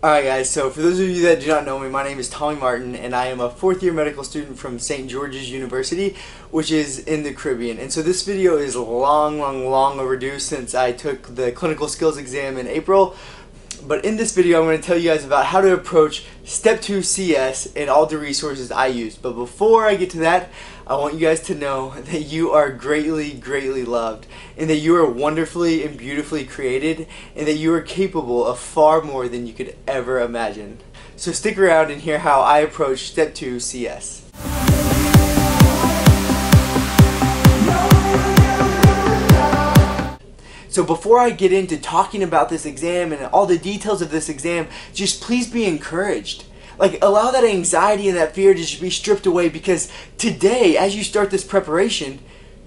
Alright guys, so for those of you that do not know me, my name is Tommy Martin and I am a 4th year medical student from St. George's University, which is in the Caribbean. And so this video is long overdue since I took the clinical skills exam in April. But in this video I'm going to tell you guys about how to approach Step 2 CS and all the resources I used. But before I get to that, I want you guys to know that you are greatly loved, and that you are wonderfully and beautifully created, and that you are capable of far more than you could ever imagine. So stick around and hear how I approach Step 2 CS. So before I get into talking about this exam and all the details of this exam, just please be encouraged. Like, allow that anxiety and that fear to just be stripped away, because today, as you start this preparation,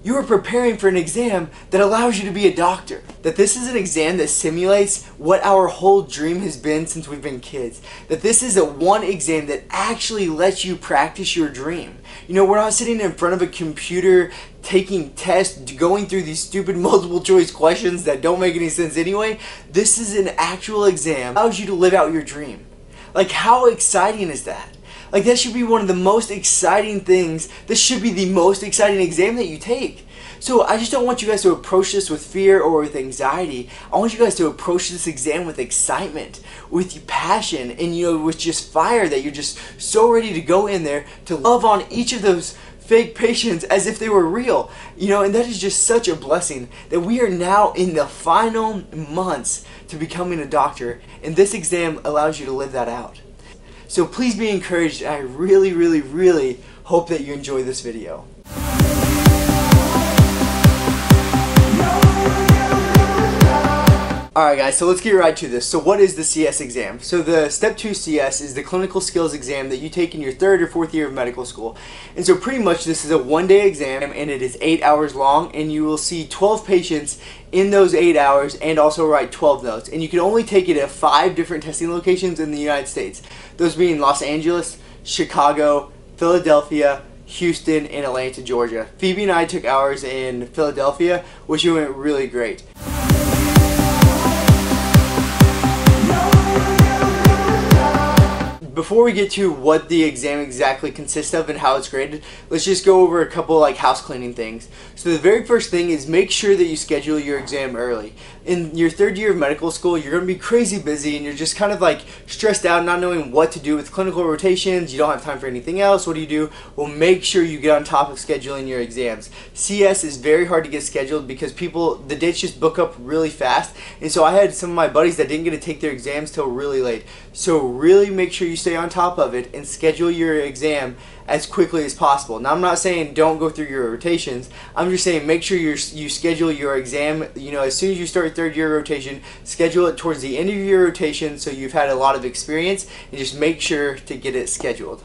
you are preparing for an exam that allows you to be a doctor. That this is an exam that simulates what our whole dream has been since we've been kids. That this is a one exam that actually lets you practice your dream. You know, we're not sitting in front of a computer taking tests, going through these stupid multiple choice questions that don't make any sense anyway. This is an actual exam that allows you to live out your dream. Like, how exciting is that? Like, that should be one of the most exciting things. This should be the most exciting exam that you take. So I just don't want you guys to approach this with fear or with anxiety. I want you guys to approach this exam with excitement, with passion, and with just fire, that you're just so ready to go in there to love on each of those fake patients as if they were real. And that is just such a blessing that we are now in the final months to becoming a doctor, and this exam allows you to live that out. So please be encouraged, and I really hope that you enjoy this video. Alright guys, so let's get right to this. So what is the CS exam? So the Step 2 CS is the clinical skills exam that you take in your 3rd or 4th year of medical school. And so pretty much this is a one-day exam, and it is 8 hours long, and you will see 12 patients in those 8 hours and also write 12 notes. And you can only take it at 5 different testing locations in the United States. Those being Los Angeles, Chicago, Philadelphia, Houston, and Atlanta, Georgia. Phoebe and I took ours in Philadelphia, which went really great. Before we get to what the exam exactly consists of and how it's graded, let's just go over a couple house cleaning things. So the very first thing is make sure that you schedule your exam early. In your 3rd year of medical school, you're going to be crazy busy and you're just kind of stressed out, not knowing what to do with clinical rotations. You don't have time for anything else. What do you do? Well, make sure you get on top of scheduling your exams. CS is very hard to get scheduled because the dates just book up really fast. And so I had some of my buddies that didn't get to take their exams till really late. So really make sure you stay on top of it and schedule your exam as quickly as possible. Now, I'm not saying don't go through your rotations. I'm just saying make sure you schedule your exam, as soon as you start 3rd year rotation, schedule it towards the end of your rotation so you've had a lot of experience, and just make sure to get it scheduled.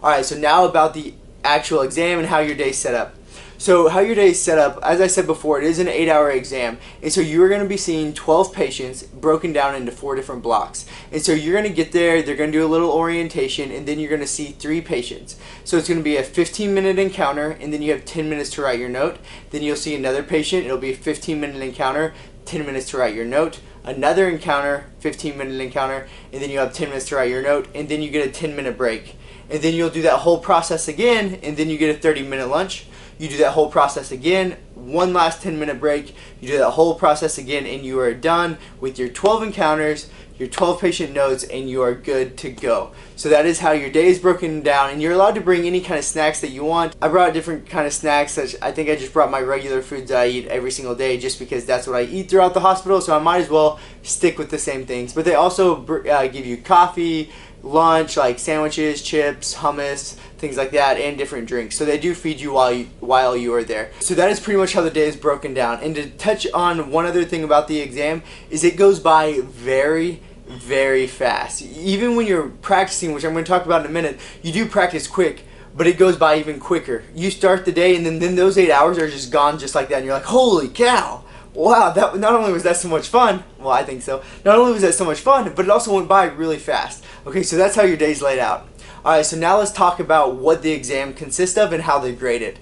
Alright, so now about the actual exam and how your day's set up. So how your day is set up, as I said before, it is an 8-hour exam, and so you're going to be seeing 12 patients broken down into 4 different blocks. And so you're going to get there, they're going to do a little orientation, and then you're going to see 3 patients. So it's going to be a 15-minute encounter, and then you have 10 minutes to write your note. Then you'll see another patient, it'll be a 15-minute encounter, 10 minutes to write your note. Another encounter, 15-minute encounter, and then you have 10 minutes to write your note, and then you get a 10-minute break. And then you'll do that whole process again, and then you get a 30-minute lunch. You do that whole process again, one last 10-minute break, you do that whole process again, and you are done with your 12 encounters, your 12 patient notes, and you are good to go. So that is how your day is broken down, and you're allowed to bring any kind of snacks that you want. I brought different kind of snacks. I think I just brought my regular foods that I eat every single day just because that's what I eat throughout the hospital, so I might as well stick with the same things. But they also give you coffee, lunch, like sandwiches, chips, hummus, things like that, and different drinks. So they do feed you while you are there. So that is pretty much how the day is broken down. And to touch on one other thing about the exam is it goes by very fast. Even when you're practicing, which I'm going to talk about in a minute, you do practice quick, but it goes by even quicker. You start the day and then those 8 hours are just gone just like that, and you're like, holy cow! Wow, that not only was that so much fun, well, I think so, not only was that so much fun, but it also went by really fast. Okay, so that's how your day's laid out. Alright, so now let's talk about what the exam consists of and how they grade it.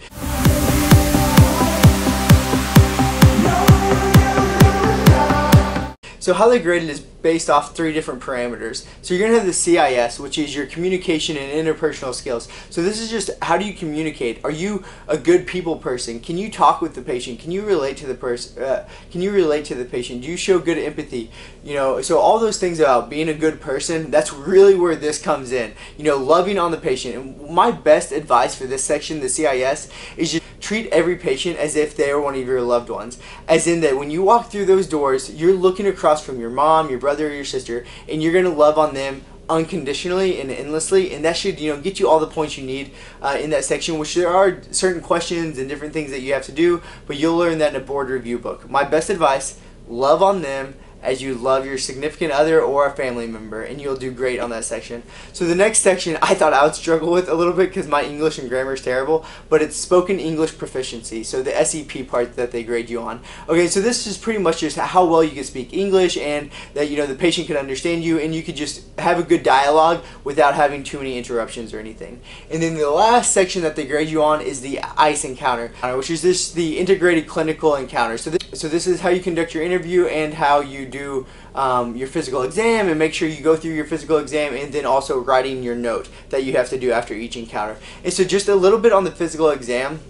So how they're graded is based off 3 different parameters. So you're going to have the CIS, which is your communication and interpersonal skills. So this is just how do you communicate? Are you a good people person? Can you talk with the patient? Can you relate to the person? Can you relate to the patient? Do you show good empathy? You know, so all those things about being a good person, that's really where this comes in. You know, loving on the patient. And my best advice for this section, the CIS, is just treat every patient as if they are one of your loved ones. As in that when you walk through those doors, you're looking across from your mom, your brother, or your sister, and you're going to love on them unconditionally and endlessly, and that should, you know, get you all the points you need in that section, which there are certain questions and different things that you have to do, but you'll learn that in a board review book. My best advice, love on them as you love your significant other or a family member, and you'll do great on that section. So the next section I thought I would struggle with a little bit because my English and grammar is terrible, but it's spoken English proficiency, so the SEP part that they grade you on. Okay, so this is pretty much just how well you can speak English and that, you know, the patient can understand you and you could just have a good dialogue without having too many interruptions or anything. And then the last section that they grade you on is the ICE encounter, which is the integrated clinical encounter. So this is how you conduct your interview and how you do your physical exam, and make sure you go through your physical exam and then also writing your note that you have to do after each encounter. And so just a little bit on the physical exam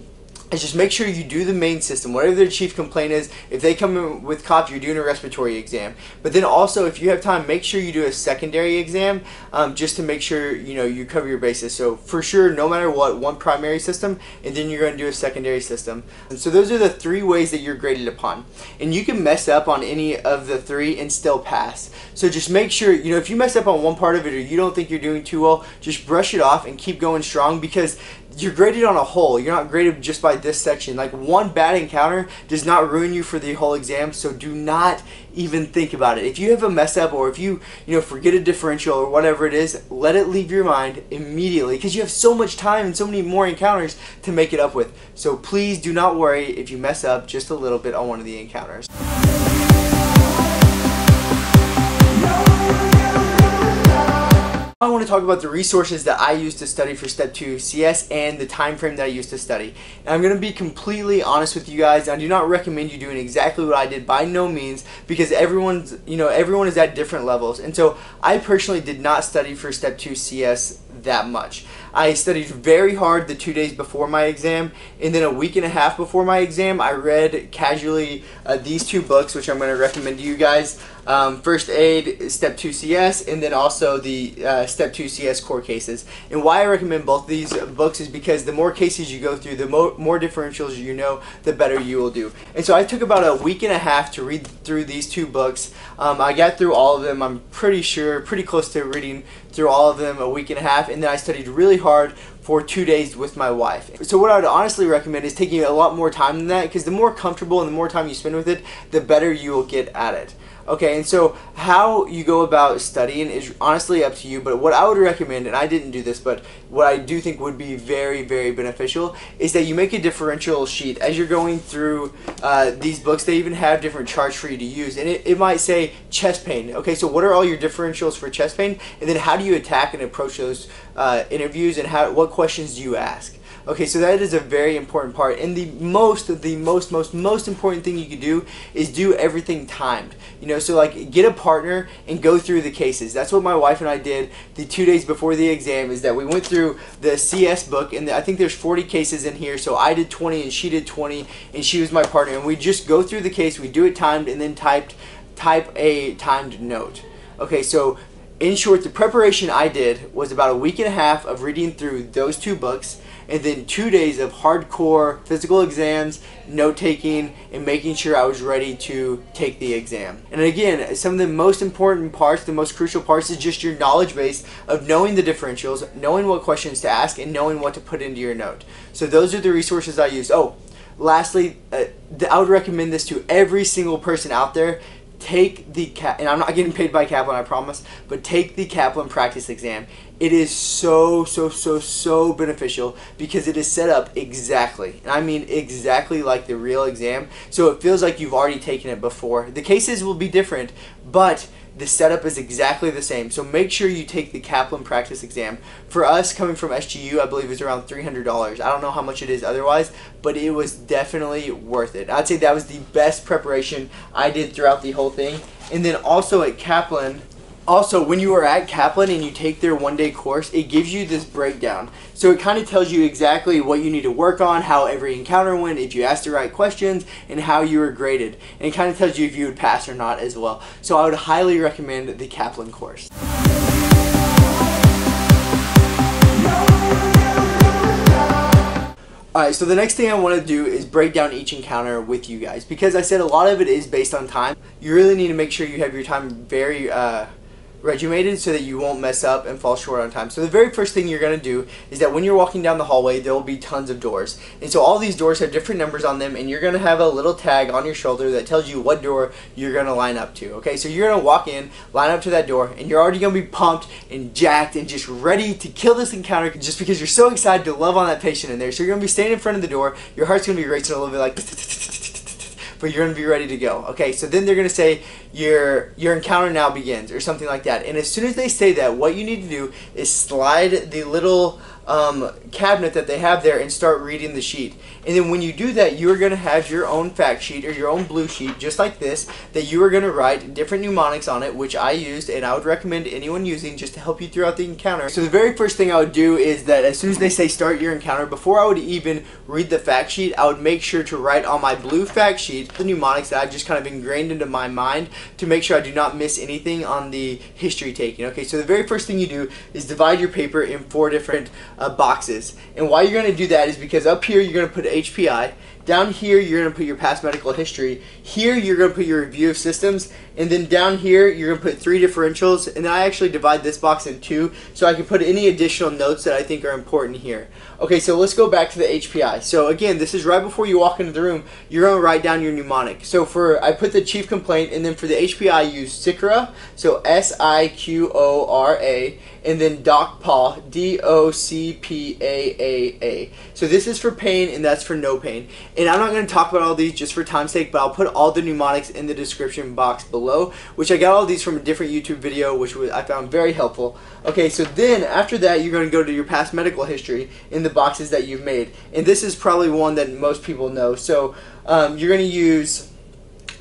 is just make sure you do the main system. Whatever their chief complaint is, if they come in with cough, you're doing a respiratory exam. But then also, if you have time, make sure you do a secondary exam just to make sure, you know, you cover your bases. So for sure, no matter what, one primary system, and then you're going to do a secondary system. And so those are the 3 ways that you're graded upon. And you can mess up on any of the 3 and still pass. So just make sure, you know, if you mess up on one part of it or you don't think you're doing too well, just brush it off and keep going strong, because you're graded on a whole. You're not graded just by this section. Like, one bad encounter does not ruin you for the whole exam, so do not even think about it. If you have a mess up, or if you forget a differential or whatever it is, let it leave your mind immediately, because you have so much time and so many more encounters to make it up with. So please do not worry if you mess up just a little bit on one of the encounters. I want to talk about the resources that I use to study for Step 2 CS and the time frame that I used to study. And I'm going to be completely honest with you guys. I do not recommend you doing exactly what I did, by no means, because everyone is at different levels. And so I personally did not study for Step 2 CS that much. I studied very hard the 2 days before my exam, and then a week and a half before my exam I read casually these 2 books, which I'm going to recommend to you guys. First Aid, Step 2 CS, and then also the Step 2 CS core cases. And why I recommend both of these books is because the more cases you go through, the more differentials you know, the better you will do. And so I took about a week and a half to read through these 2 books. I got through all of them, I'm pretty close to reading through all of them a week and a half, and then I studied really hard for 2 days with my wife. So what I would honestly recommend is taking a lot more time than that, because the more comfortable and the more time you spend with it, the better you will get at it. Okay, and so how you go about studying is honestly up to you, but what I would recommend, and I didn't do this, but what I do think would be very, very beneficial, is that you make a differential sheet. As you're going through these books, they even have different charts for you to use, and it might say chest pain. Okay, so what are all your differentials for chest pain, and then how do you attack and approach those interviews, and what questions do you ask? Okay, so that is a very important part, and the most important thing you can do is do everything timed. You know, so like get a partner and go through the cases. That's what my wife and I did the 2 days before the exam, is that we went through the CS book, and I think there's 40 cases in here, so I did 20 and she did 20, and she was my partner, and we just go through the case, we do it timed, and then type a timed note. Okay, so in short, the preparation I did was about a week and a half of reading through those 2 books, and then 2 days of hardcore physical exams, note-taking, and making sure I was ready to take the exam. And again, some of the most important parts, the most crucial parts, is just your knowledge base of knowing the differentials, knowing what questions to ask, and knowing what to put into your note. So those are the resources I use. Oh, lastly, I would recommend this to every single person out there. Take the and I'm not getting paid by Kaplan, I promise, but take the Kaplan practice exam. It is so beneficial, because it is set up exactly, and I mean exactly like the real exam, so it feels like you've already taken it before. The cases will be different, but the setup is exactly the same. So make sure you take the Kaplan practice exam. For us, coming from SGU, I believe it was around $300. I don't know how much it is otherwise, but it was definitely worth it. I'd say that was the best preparation I did throughout the whole thing, And then also at Kaplan, also, when you are at Kaplan and you take their one-day course, it gives you this breakdown. So it kind of tells you exactly what you need to work on, how every encounter went, if you asked the right questions, and how you were graded. And it kind of tells you if you would pass or not as well. So I would highly recommend the Kaplan course. Alright, so the next thing I want to do is break down each encounter with you guys. Because I said a lot of it is based on time. You really need to make sure you have your time very regimented so that you won't mess up and fall short on time. So the very first thing you're going to do is that when you're walking down the hallway, there will be tons of doors. And so all these doors have different numbers on them, and you're going to have a little tag on your shoulder that tells you what door you're going to line up to. Okay, so you're going to walk in, line up to that door, and you're already going to be pumped and jacked and just ready to kill this encounter just because you're so excited to love on that patient in there. So you're going to be standing in front of the door, your heart's going to be racing a little bit like but you're going to be ready to go. Okay, so then they're going to say your encounter now begins or something like that. And as soon as they say that, what you need to do is slide the little cabinet that they have there and start reading the sheet. And then when you do that, you're going to have your own fact sheet or your own blue sheet just like this that you are going to write different mnemonics on it, which I used and I would recommend anyone using just to help you throughout the encounter. So the very first thing I would do is that as soon as they say start your encounter, before I would even read the fact sheet, I would make sure to write on my blue fact sheet the mnemonics that I've just kind of ingrained into my mind to make sure I do not miss anything on the history taking. Okay, so the very first thing you do is divide your paper in 4 different boxes. And why you're going to do that is because up here you're going to put HPI, down here you're going to put your past medical history, here you're going to put your review of systems, and then down here you're going to put 3 differentials, and then I actually divide this box in 2 so I can put any additional notes that I think are important here. Okay, so let's go back to the HPI. So again, this is right before you walk into the room, you're going to write down your mnemonic. So I put the chief complaint, and then for the HPI I use SIQORA, so SIQORA, and then DOCPAAA, DOCPAAA. So this is for pain and that's for no pain. And I'm not going to talk about all these just for time's sake, but I'll put all the mnemonics in the description box below, which I got all these from a different YouTube video, which I found very helpful. Okay, so then after that, you're going to go to your past medical history in the boxes that you've made. And this is probably one that most people know. So you're going to use,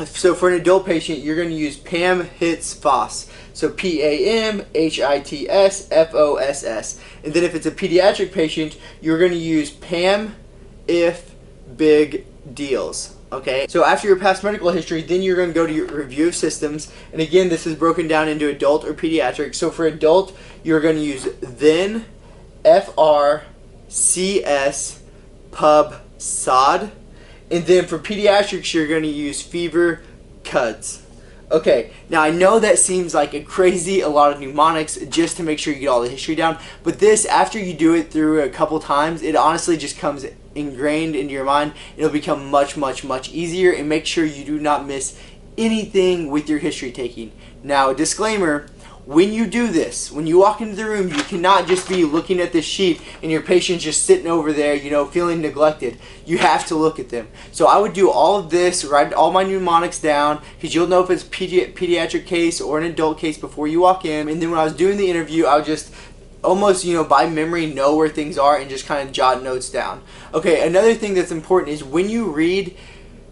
so for an adult patient, you're going to use PAM-HITS-FOSS. So PAM-HITS-FOSS. And then if it's a pediatric patient, you're going to use PAM-IF-BIG-DEALS. Okay, so after your past medical history, then you're going to go to your review of systems. And again, this is broken down into adult or pediatric. So for adult, you're going to use then, FR, CS, pub, SOD. And then for pediatrics, you're going to use fever, CUDS. Okay, now I know that seems like a lot of mnemonics just to make sure you get all the history down, but this, after you do it through a couple times, it honestly just comes ingrained into your mind. It'll become much, much, much easier, and make sure you do not miss anything with your history taking. Now, disclaimer, when you do this, when you walk into the room, you cannot just be looking at this sheet and your patient's just sitting over there, you know, feeling neglected. You have to look at them. So I would do all of this, write all my mnemonics down, because you'll know if it's a pediatric case or an adult case before you walk in. And then when I was doing the interview, I would just almost, you know, by memory know where things are and just kind of jot notes down. Okay, another thing that's important is when you read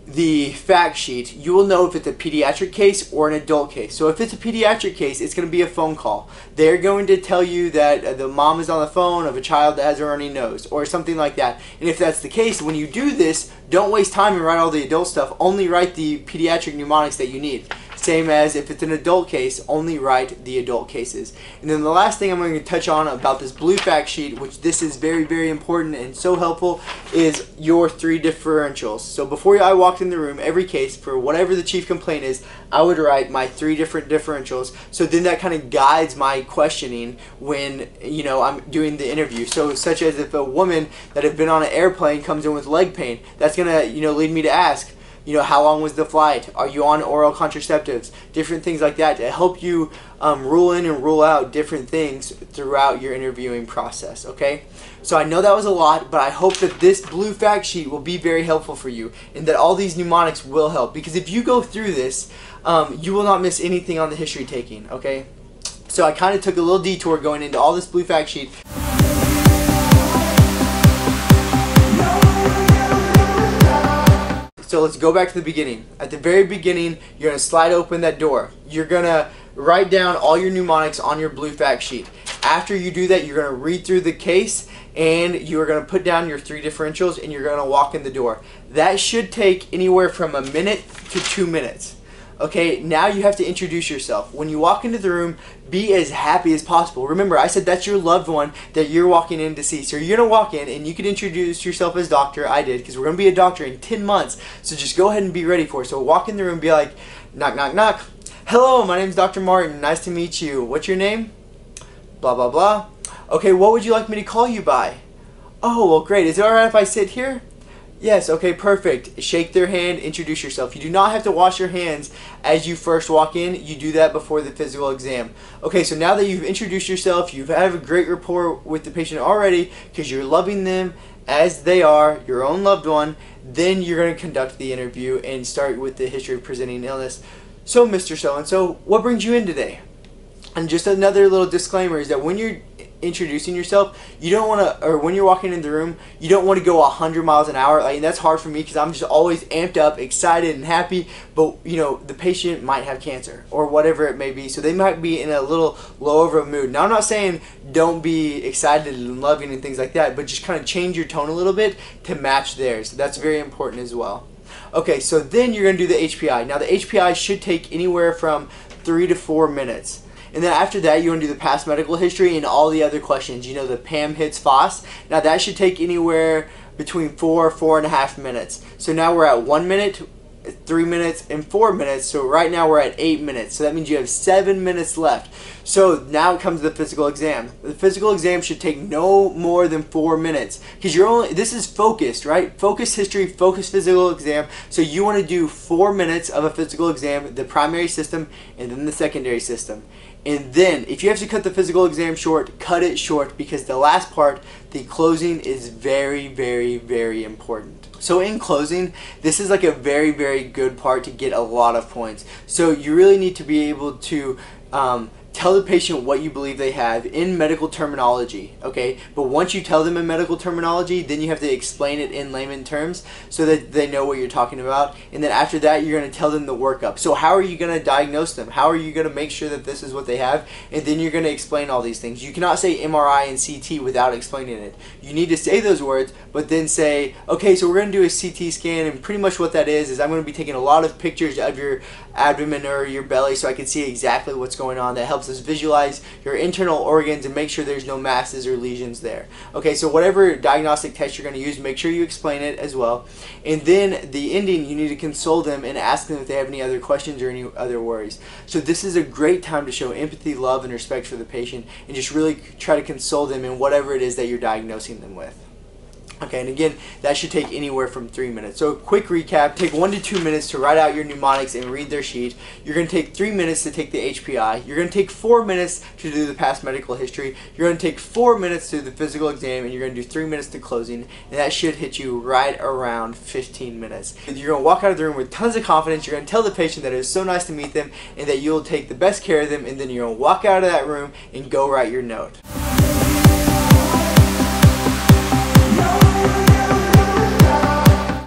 the fact sheet, you will know if it's a pediatric case or an adult case. So if it's a pediatric case, it's going to be a phone call. They're going to tell you that the mom is on the phone of a child that has a runny nose or something like that. And if that's the case, when you do this, don't waste time and write all the adult stuff. Only write the pediatric mnemonics that you need. Same as if it's an adult case, only write the adult cases. And then the last thing I'm going to touch on about this blue fact sheet, which this is very, very important and so helpful, is your 3 differentials. So before I walked in the room, every case, for whatever the chief complaint is, I would write my 3 different differentials. So then that kind of guides my questioning when, you know, I'm doing the interview. So such as if a woman that had been on an airplane comes in with leg pain, that's going to, you know, lead me to ask, you know, how long was the flight? Are you on oral contraceptives? Different things like that to help you rule in and rule out different things throughout your interviewing process, okay? So I know that was a lot, but I hope that this blue fact sheet will be very helpful for you and that all these mnemonics will help, because if you go through this, you will not miss anything on the history taking, okay? So I kind of took a little detour going into all this blue fact sheet. So let's go back to the beginning. At the very beginning, you're going to slide open that door. You're going to write down all your mnemonics on your blue fact sheet. After you do that, you're going to read through the case and you're going to put down your 3 differentials and you're going to walk in the door. That should take anywhere from a minute to 2 minutes. Okay, now you have to introduce yourself. When you walk into the room, be as happy as possible. Remember, I said that's your loved one that you're walking in to see. So you're going to walk in and you can introduce yourself as doctor. I did, because we're going to be a doctor in 10 months. So just go ahead and be ready for it. So walk in the room and be like, knock, knock, knock. Hello, my name's Dr. Martin. Nice to meet you. What's your name? Blah, blah, blah. Okay, what would you like me to call you by? Oh, well, great. Is it all right if I sit here? Yes, okay, perfect. Shake their hand, introduce yourself. You do not have to wash your hands as you first walk in. You do that before the physical exam. Okay, so now that you've introduced yourself, you have a great rapport with the patient already because you're loving them as they are, your own loved one, then you're going to conduct the interview and start with the history of presenting illness. So, Mr. So-and-so, what brings you in today? And just another little disclaimer is that when you're introducing yourself, you don't want to, or when you're walking in the room, you don't want to go 100 miles an hour. Like, and that's hard for me because I'm just always amped up, excited, and happy. But you know, the patient might have cancer or whatever it may be, so they might be in a little lower of a mood. Now, I'm not saying don't be excited and loving and things like that, but just kind of change your tone a little bit to match theirs. That's very important as well. Okay, so then you're going to do the HPI. Now, the HPI should take anywhere from 3 to 4 minutes. And then after that, you want to do the past medical history and all the other questions. You know, the PAM-HITS-FOSS. Now, that should take anywhere between 4.5 minutes. So now we're at 1 minute, 3 minutes, and 4 minutes. So right now we're at 8 minutes. So that means you have 7 minutes left. So now it comes to the physical exam. The physical exam should take no more than 4 minutes because you're only, this is focused, right? Focused history, focused physical exam. So you want to do 4 minutes of a physical exam, the primary system, and then the secondary system. And then, if you have to cut the physical exam short, cut it short because the last part, the closing, is very, very, very important. So in closing, this is like a very, very good part to get a lot of points. So you really need to be able to tell the patient what you believe they have in medical terminology, okay? But once you tell them in medical terminology, then you have to explain it in layman terms so that they know what you're talking about. And then after that, you're going to tell them the workup. So how are you going to diagnose them? How are you going to make sure that this is what they have? And then you're going to explain all these things. You cannot say MRI and CT without explaining it. You need to say those words, but then say, okay, so we're going to do a CT scan, and pretty much what that is I'm going to be taking a lot of pictures of your abdomen or your belly so I can see exactly what's going on. That helps us visualize your internal organs and make sure there's no masses or lesions there. Okay, so whatever diagnostic test you're going to use, make sure you explain it as well. And then the ending, you need to console them and ask them if they have any other questions or any other worries. So this is a great time to show empathy, love, and respect for the patient and just really try to console them in whatever it is that you're diagnosing them with. Okay, and again, that should take anywhere from 3 minutes. So quick recap, take 1 to 2 minutes to write out your mnemonics and read their sheet. You're going to take 3 minutes to take the HPI. You're going to take 4 minutes to do the past medical history. You're going to take 4 minutes to do the physical exam, and you're going to do 3 minutes to closing. And that should hit you right around 15 minutes. You're going to walk out of the room with tons of confidence. You're going to tell the patient that it was so nice to meet them and that you'll take the best care of them, and then you're going to walk out of that room and go write your note.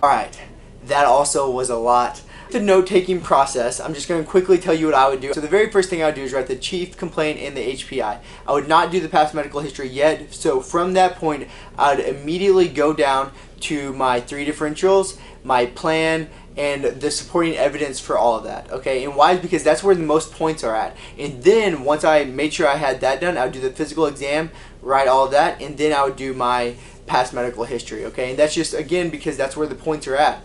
Alright, that also was a lot. The note-taking process, I'm just going to quickly tell you what I would do. So the very first thing I would do is write the chief complaint and the HPI. I would not do the past medical history yet, so from that point, I would immediately go down to my 3 differentials, my plan, and the supporting evidence for all of that, okay? And why? Because that's where the most points are at. And then, once I made sure I had that done, I would do the physical exam, write all of that, and then I would do my past medical history, okay? And that's just, again, because that's where the points are at.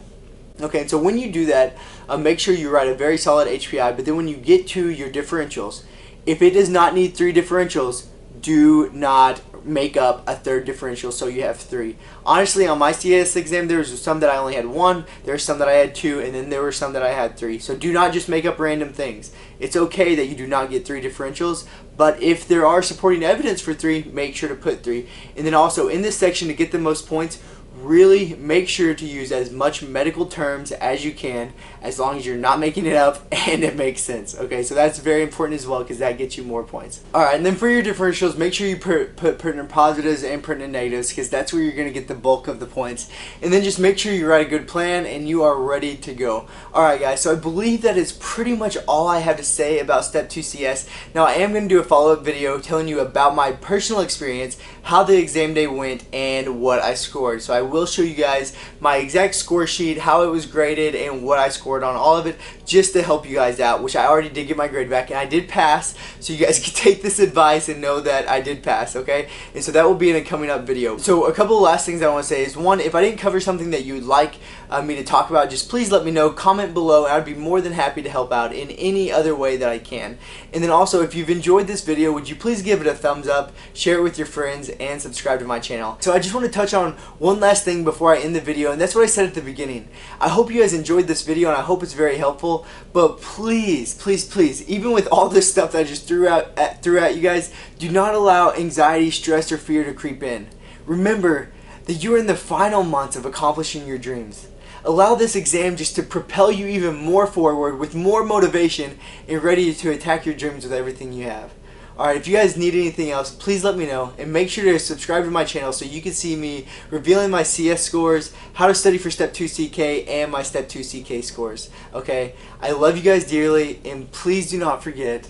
Okay, and so when you do that, make sure you write a very solid HPI, but then when you get to your differentials, if it does not need 3 differentials, do not make up a 3rd differential so you have 3. Honestly, on my CS exam, there was some that I only had 1, there were some that I had 2, and then there were some that I had 3. So do not just make up random things. It's okay that you do not get 3 differentials, but if there are supporting evidence for 3, make sure to put 3. And then also in this section, to get the most points, really make sure to use as much medical terms as you can, as long as you're not making it up and it makes sense. Okay, so that's very important as well, because that gets you more points. Alright, and then for your differentials, make sure you put pertinent positives and pertinent negatives, because that's where you're going to get the bulk of the points. And then just make sure you write a good plan and you are ready to go. Alright guys, so I believe that is pretty much all I have to say about Step 2 CS. Now I am going to do a follow-up video telling you about my personal experience, how the exam day went, and what I scored. So I will show you guys my exact score sheet, how it was graded, and what I scored on all of it, just to help you guys out, which I already did get my grade back, and I did pass, so you guys can take this advice and know that I did pass, okay? And so that will be in a coming up video. So a couple of last things I want to say is, one, if I didn't cover something that you'd like me to talk about, just please let me know, comment below, and I'd be more than happy to help out in any other way that I can. And then also, if you've enjoyed this video, would you please give it a thumbs up, share it with your friends, and subscribe to my channel. So I just want to touch on one last thing before I end the video, and that's what I said at the beginning. I hope you guys enjoyed this video, and I hope it's very helpful, but please, please, please, even with all this stuff that I just threw at you guys, do not allow anxiety, stress, or fear to creep in. Remember that you are in the final months of accomplishing your dreams. Allow this exam just to propel you even more forward with more motivation and ready to attack your dreams with everything you have. Alright, if you guys need anything else, please let me know, and make sure to subscribe to my channel so you can see me revealing my CS scores, how to study for Step 2 CK, and my Step 2 CK scores. Okay, I love you guys dearly, and please do not forget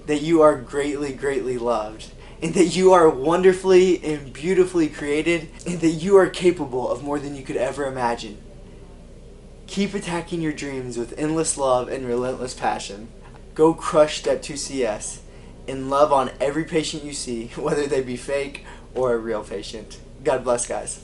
that you are greatly, greatly loved, and that you are wonderfully and beautifully created, and that you are capable of more than you could ever imagine. Keep attacking your dreams with endless love and relentless passion. Go crush Step 2 CS. And love on every patient you see, whether they be fake or a real patient. God bless, guys.